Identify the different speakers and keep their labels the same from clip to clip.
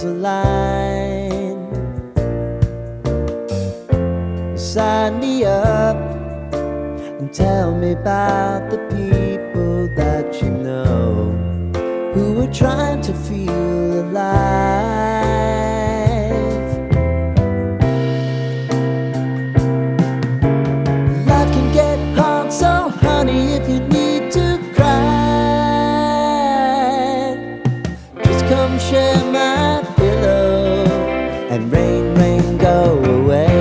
Speaker 1: dreams align. Sign me up and tell me about the people that you know who are trying to feel alive. Life can get hard, so honey, if you need to cry, just come share my pillow and rain, rain, go away.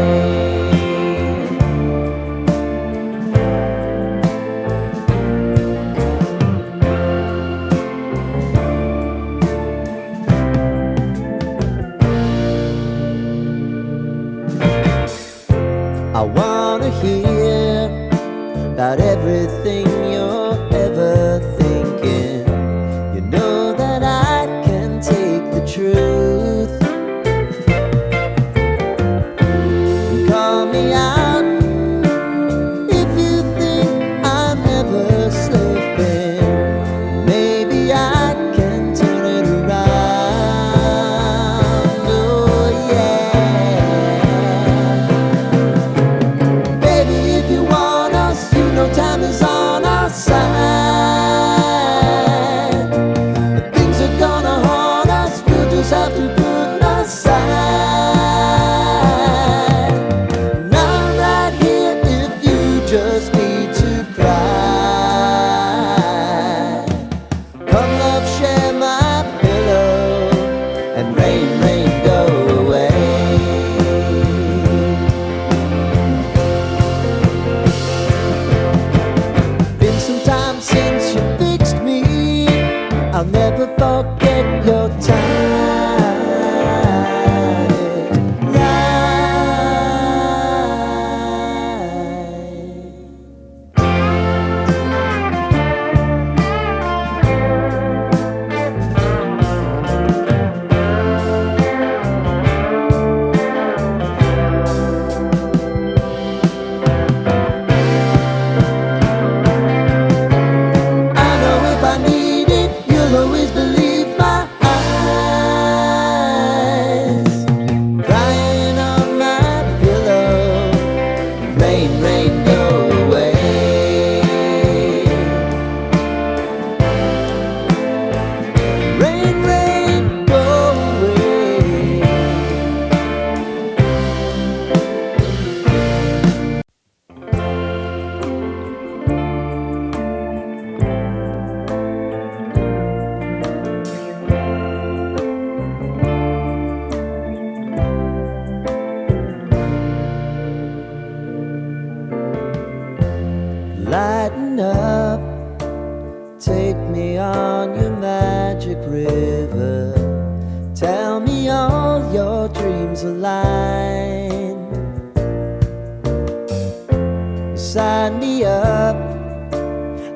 Speaker 1: I wanna hear about everything you're ever thinking. You know that I can take the truth. Call me out if you think I'm ever slipping. Maybe I can turn it around. Oh yeah. Time is on our side. But things are gonna haunt us, we'll just have to put aside. And I'm right here if you just need to cry. Come love, share my pillow and rain, rain, go away. Since you fixed me, I'll never forget your lighten up, take me on your magic river. Tell me all your dreams align. Sign me up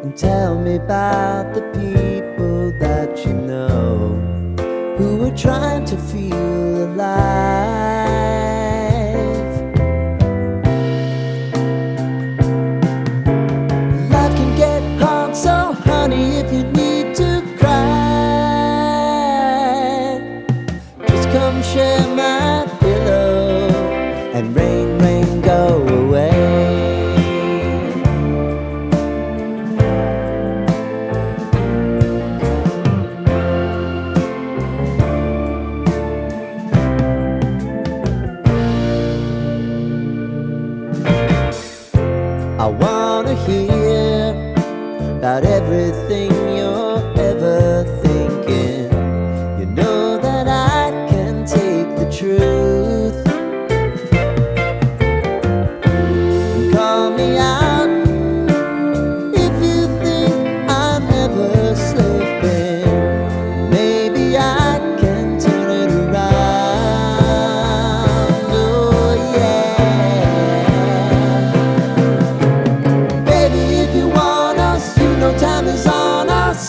Speaker 1: and tell me about the people that you know who are trying to feel alive. So honey, if you need to cry, just come share my pillow and rain, rain, go away. I wanna hear about everything you're ever thinking. You know that I can take the truth. Call me out if you think I'm ever slipping. Maybe I can turn it around. Oh yeah. Baby, if you want us, you know time is on our side.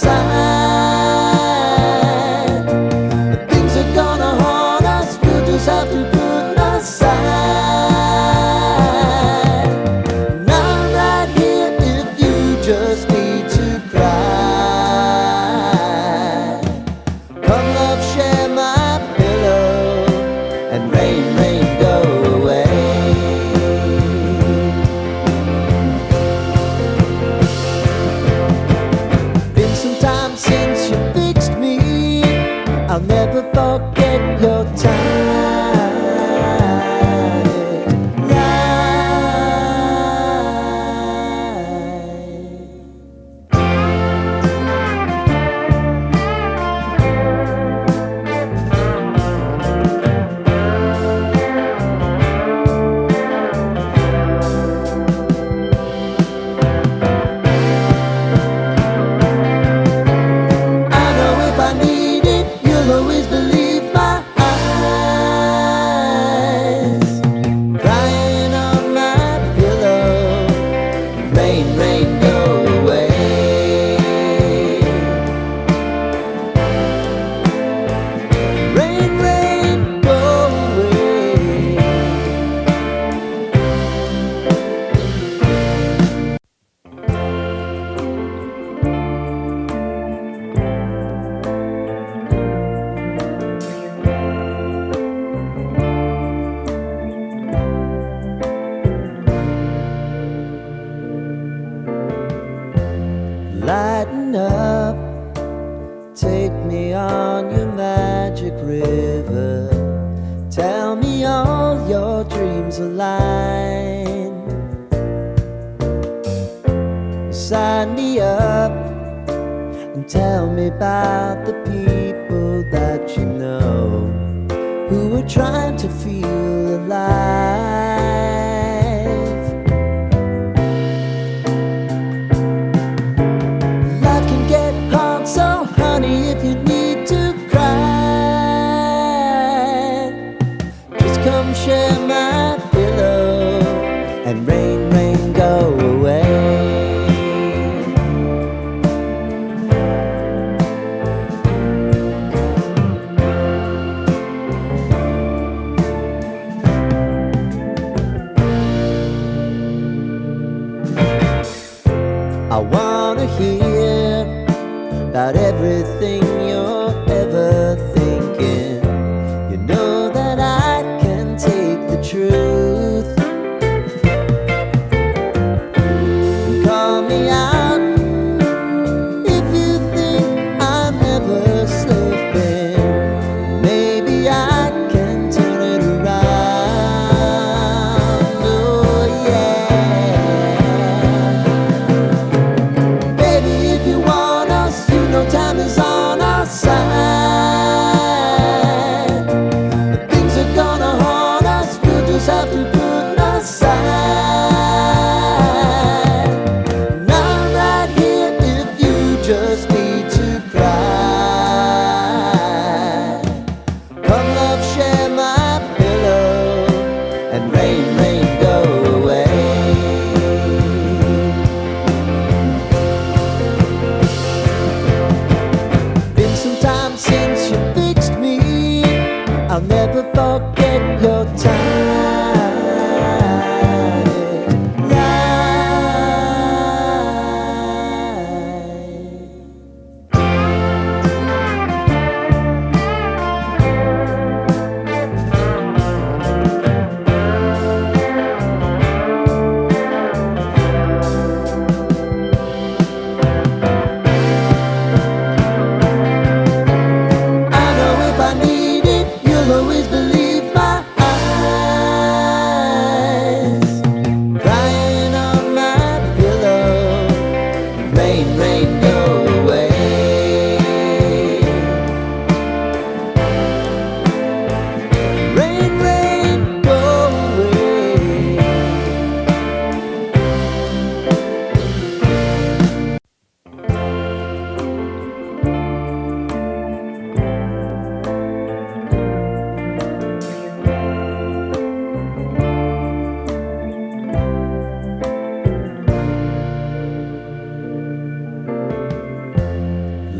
Speaker 1: line. Sign me up and tell me about the people that you know who are trying to feel alive. Life can get hard, so honey, if you need to cry, just come share my pillow and rain, rain, go away. I wanna hear about everything you're ever thinking. You know that I can take the truth. Call me out if you think I'm never slipping. Maybe I can turn it around. Oh yeah. Baby, if you want us, you know time is on our side. If things are gonna haunt us, we'll just have to put aside. And I'm right here if you just need to cry. Come love, share my pillow and rain, rain, go away. Been some time since you fixed me. I'll never forget your time. I know if I need it, you'll always believe my eyes. Crying on my pillow, rain, rain, go away. Rain, rain, go away.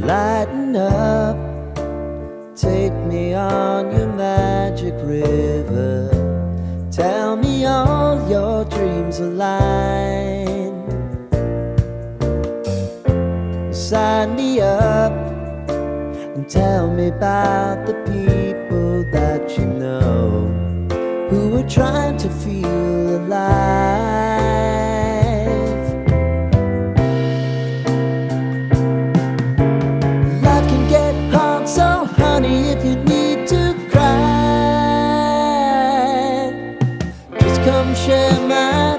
Speaker 1: Lighten up, take me on your magic river. Tell me all your dreams align. Sign me up and tell me about the people that you know who are trying to feel alive. Life can get hard, so honey, if you need to cry, just come share my